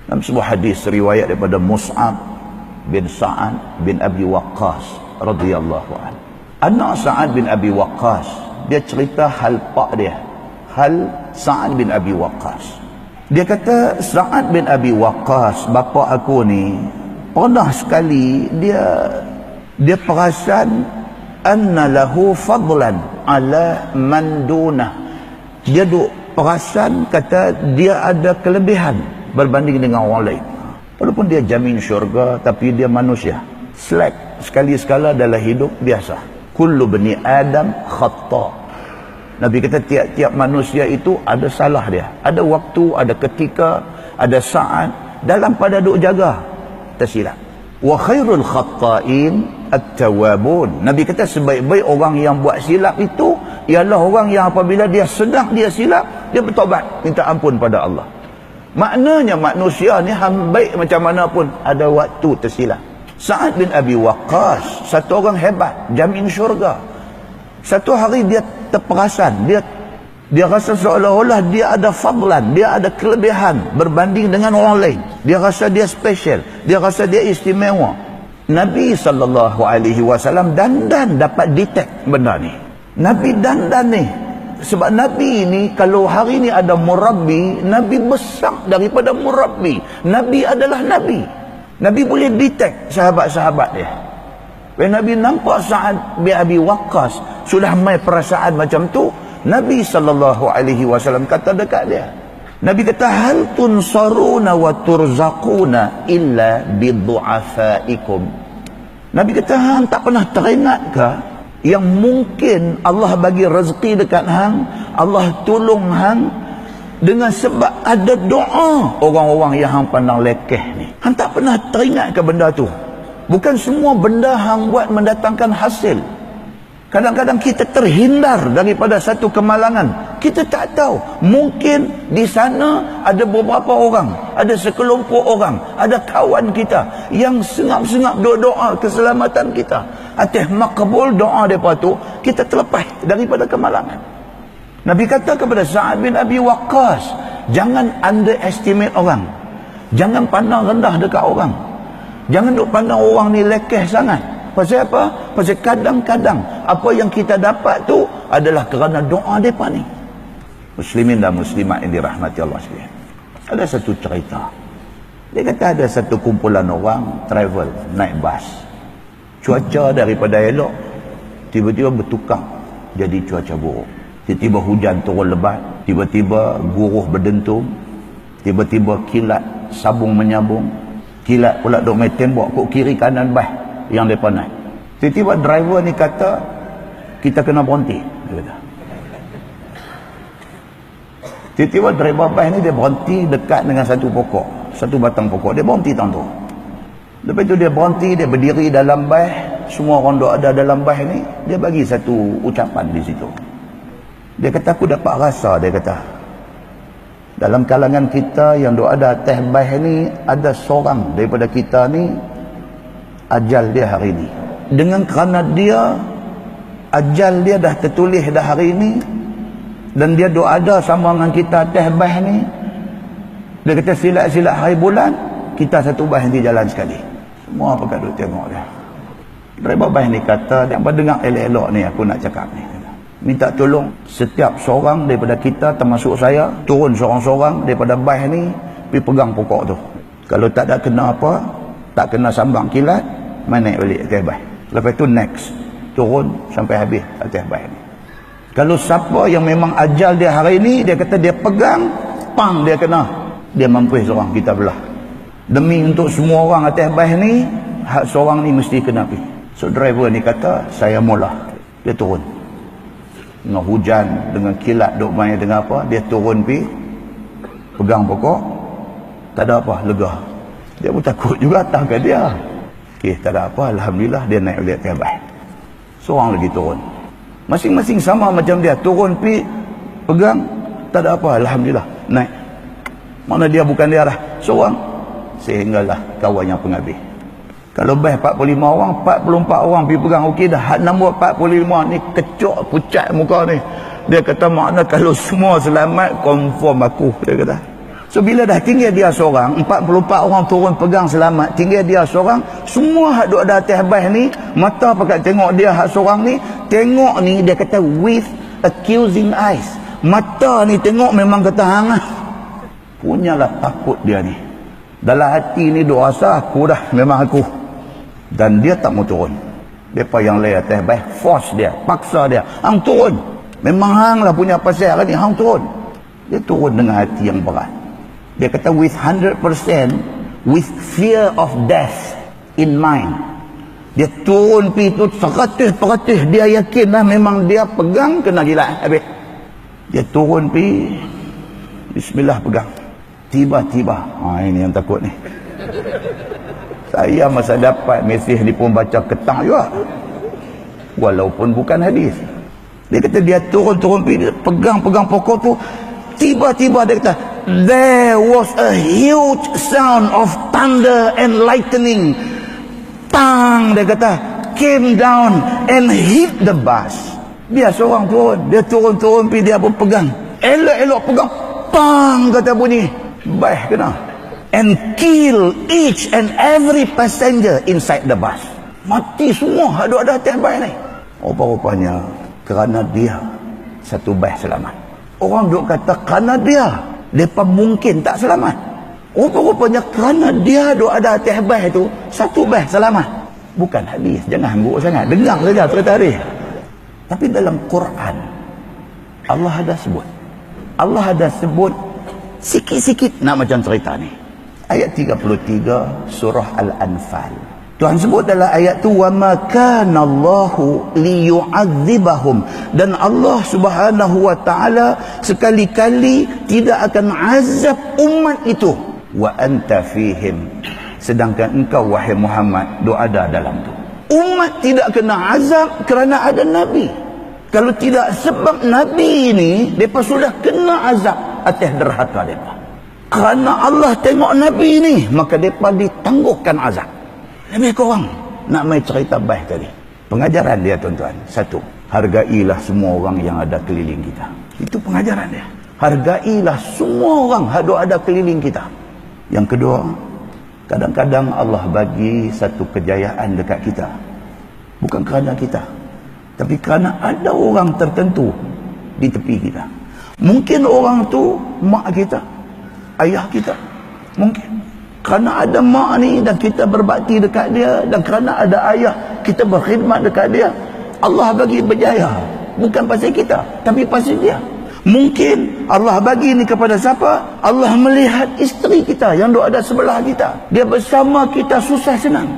Dalam sebuah hadis riwayat daripada Mus'ab bin Sa'ad bin Abi Waqqas radhiyallahu anhu. Anak Sa'ad bin Abi Waqqas, dia cerita hal pak dia, hal Sa'ad bin Abi Waqqas. Dia kata Sa'ad bin Abi Waqqas, bapa aku ni, pernah sekali dia perasan anna lahu fadlan ala man dunah. Dia duk perasan, kata dia ada kelebihan berbanding dengan orang lain. Walaupun dia jamin syurga, tapi dia manusia, slack sekali-sekala dalam hidup biasa. Kullu bani Adam khata'. Nabi kata tiap-tiap manusia itu ada salah dia, ada waktu, ada ketika, ada saat dalam pada duk jaga tersilap. Wa khairul khata'in at-tawwabun. Nabi kata sebaik-baik orang yang buat silap itu ialah orang yang apabila dia sedang dia silap, dia bertaubat, minta ampun pada Allah. Maknanya manusia ni baik macam mana pun ada waktu tersilap. Sa'ad bin Abi Waqqas, satu orang hebat, jamin syurga. Satu hari dia terperasan, dia rasa seolah-olah dia ada fadlan, dia ada kelebihan berbanding dengan orang lain. Dia rasa dia special, dia rasa dia istimewa. Nabi SAW dandan dapat detect benda ni. Nabi dandan ni. Sebab Nabi ni, kalau hari ni ada murabbi, Nabi besar daripada murabbi. Nabi adalah Nabi. Nabi boleh detect sahabat-sahabat dia. Bila Nabi nampak Sa'ad bin Abi Waqqas sudah mai perasaan macam tu, Nabi SAW kata dekat dia. Nabi kata, hal tunsaruna wa turzaquna illa bidu'afaikum. Nabi kata, hang tak pernah teringat ke yang mungkin Allah bagi rezeki dekat hang, Allah tolong hang dengan sebab ada doa orang-orang yang hang pandang lekeh ni. Hang tak pernah teringat ke benda tu? Bukan semua benda hang buat mendatangkan hasil. Kadang-kadang kita terhindar daripada satu kemalangan. Kita tak tahu, mungkin di sana ada beberapa orang, ada sekelompok orang, ada kawan kita yang sengap-sengap doa keselamatan kita. Atas makbul doa mereka tu, kita terlepas daripada kemalangan. Nabi kata kepada Sa'ad bin Abi Waqqas, jangan underestimate orang, jangan pandang rendah dekat orang, jangan duk pandang orang ni lekeh sangat. Pasal apa? Pasal kadang-kadang apa yang kita dapat tu adalah kerana doa mereka ni. Muslimin dan muslimat yang dirahmati Allah sekalian, ada satu cerita. Dia kata ada satu kumpulan orang travel naik bas. Cuaca daripada elok tiba-tiba bertukar jadi cuaca buruk. Tiba-tiba hujan turun lebat, tiba-tiba guruh berdentum, tiba-tiba kilat sabung menyambung, kilat pula duk main tembak kok kiri kanan bas yang mereka naik. Tiba-tiba driver ni kata, kita kena berhenti, dia kata. Tiba-tiba driver bas ni dia berhenti dekat dengan satu pokok, satu batang pokok. Dia berhenti tuan-tuan. Lepas tu dia berhenti, dia berdiri dalam bas. Semua orang duk ada dalam bas ni, dia bagi satu ucapan di situ. Dia kata, aku dapat rasa, dia kata, dalam kalangan kita yang duk ada atas bas ni, ada seorang daripada kita ni ajal dia hari ni. Dengan kerana dia ajal dia dah tertulis dah hari ni, dan dia duk ada sama dengan kita atas bas ni, dia kata silat-silat hari bulan kita satu bas nanti jalan sekali. Semua pakat duk tengok dia. Driver bas ni kata, dia dengar elok-elok ni aku nak cakap ni, minta tolong setiap seorang daripada kita termasuk saya turun seorang-seorang daripada bas ni pergi pegang pokok tu. Kalau tak ada kena apa, tak kena sambang kilat, main naik balik atas bas. Lepas tu next turun sampai habis atas bas ni. Kalau siapa yang memang ajal dia hari ni, dia kata dia pegang, pang dia kena, dia mampus seorang kita belah. Demi untuk semua orang atas bas ni, hak seorang ni mesti kena pergi. So driver ni kata, saya mula. Dia turun dengan hujan, dengan kilat duk main dengan apa, dia turun pergi pegang pokok, tak ada apa, lega. Dia pun takut juga takkan dia. Okey, tak ada apa, alhamdulillah dia naik balik atas bas. Seorang lagi turun, masing-masing sama macam dia, turun pergi pegang, tak ada apa, alhamdulillah naik. Mana dia bukan dia dah, seorang. Sehinggalah kawan yang penghabis. Kalau bas 45 orang, 44 orang pergi pegang, okey dah. Hak nombor 45 ni kecok pucat muka ni. Dia kata makna kalau semua selamat, confirm aku, dia kata. So bila dah tinggal dia seorang, 44 orang turun pegang selamat, tinggal dia seorang, semua hak duk ada atas bas ni, mata pakat tengok dia hak seorang ni, tengok ni dia kata with accusing eyes. Mata ni tengok memang kata hang ah. Punyalah takut dia ni. Dalam hati ni duk rasa aku dah, memang aku. Dan dia tak mau turun. Depa yang lain atas bas force dia, paksa dia, hang turun. Memang hang lah punya pasal ni, hang turun. Dia turun dengan hati yang berat. Dia kata with 100% with fear of death in mind. Dia turun pi tu 100% dia yakin lah memang dia pegang kena gila habis. Dia turun pi, bismillah pegang. Tiba-tiba, ini yang takut ni. Saya masa dapat mesej ni pun baca ketang juga. Walaupun bukan hadis. Dia kata dia turun pi, dia pegang pokok tu. Tiba-tiba dia kata, there was a huge sound of thunder and lightning. Tang, dia kata, came down and hit the bus. Dia seorang turun. Dia turun pergi, dia pun pegang. Elok-elok pegang. Pang, kata bunyi. Bas kena. And kill each and every passenger inside the bus. Mati semua ada atas bas ni. Rupa-rupanya kerana dia satu bas selamat. Orang duk kata kerana dia, mereka mungkin tak selamat. Rupa-rupanya kerana dia duk ada atas bas tu, satu bas selamat. Bukan hadis, jangan hangguk sangat. Dengar saja cerita dia. Tapi dalam Quran, Allah ada sebut sikit-sikit nak macam cerita ni. Ayat 33 surah Al-Anfal. Tuhan sebut dalam ayat tu, wa ma kana Allahu liyu'adzibahum, dan Allah Subhanahu wa taala sekali-kali tidak akan azab umat itu, wa anta fihim, sedangkan engkau wahai Muhammad ada dalam tu. Umat tidak kena azab kerana ada nabi. Kalau tidak sebab nabi ini, depa sudah kena azab atas derhaka depa. Kerana Allah tengok nabi ini, maka depa ditangguhkan azab. Lebih kurang nak main cerita baik tadi. Pengajaran dia tuan-tuan. Satu, hargailah semua orang yang ada keliling kita. Itu pengajaran dia. Hargailah semua orang yang ada keliling kita. Yang kedua, kadang-kadang Allah bagi satu kejayaan dekat kita. Bukan kerana kita, tapi kerana ada orang tertentu di tepi kita. Mungkin orang tu mak kita, ayah kita. Mungkin kerana ada mak ni dan kita berbakti dekat dia, dan kerana ada ayah kita berkhidmat dekat dia, Allah bagi berjaya. Bukan pasal kita, tapi pasal dia. Mungkin Allah bagi ni kepada siapa? Allah melihat isteri kita yang ada sebelah kita, dia bersama kita susah senang.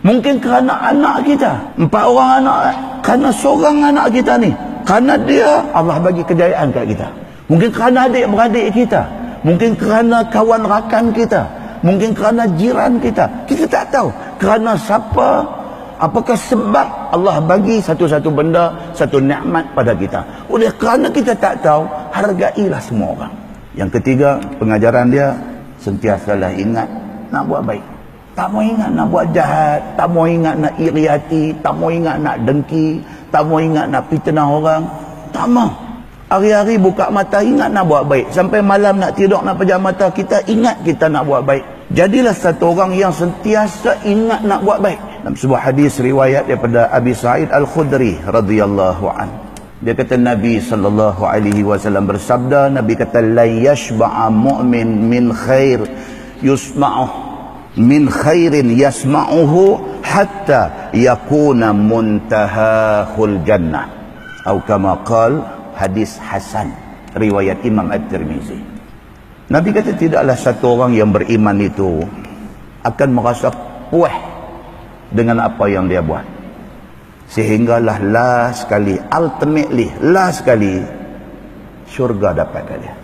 Mungkin kerana anak kita, 4 orang anak, kerana seorang anak kita ni, kerana dia Allah bagi kejayaan kat kita. Mungkin kerana adik-beradik kita, mungkin kerana kawan rakan kita, mungkin kerana jiran kita. Kita tak tahu kerana siapa, apakah sebab Allah bagi satu-satu benda, satu nikmat pada kita. Oleh kerana kita tak tahu, hargailah semua orang. Yang ketiga, pengajaran dia, sentiasalah ingat nak buat baik. Tak mau ingat nak buat jahat, tak mau ingat nak iri hati, tak mau ingat nak dengki, tak mau ingat nak fitnah orang. Tak mau. Hari-hari buka mata ingat nak buat baik. Sampai malam nak tidur, nak pejam mata, kita ingat kita nak buat baik. Jadilah satu orang yang sentiasa ingat nak buat baik. Dalam sebuah hadis riwayat daripada Abi Sa'id Al-Khudri radhiyallahu an, dia kata Nabi sallallahu alaihi wasallam bersabda, Nabi kata la yashba'a mu'min min khair yusma'uh min khairin yasma'uhu hatta yakuna muntahahul jannah, atau kama qala, hadis hasan riwayat Imam At-Tirmizi. Nabi kata tidaklah satu orang yang beriman itu akan merasa puas dengan apa yang dia buat, sehinggalah last sekali, ultimately last sekali, syurga dapat kat dia.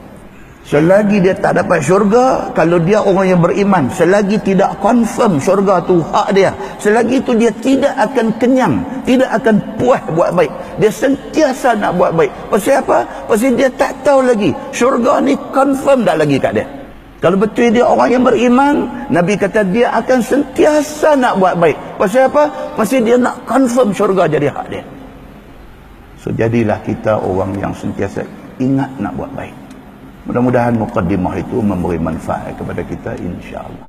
Selagi dia tak dapat syurga, kalau dia orang yang beriman, selagi tidak confirm syurga tu hak dia, selagi itu dia tidak akan kenyang, tidak akan puas buat baik. Dia sentiasa nak buat baik. Pasal apa? Pasal dia tak tahu lagi syurga ni confirm tak lagi kat dia. Kalau betul dia orang yang beriman, Nabi kata dia akan sentiasa nak buat baik. Pasal apa? Pasal dia nak confirm syurga jadi hak dia. So jadilah kita orang yang sentiasa ingat nak buat baik. Mudah-mudahan mukaddimah itu memberi manfaat kepada kita, insya-Allah.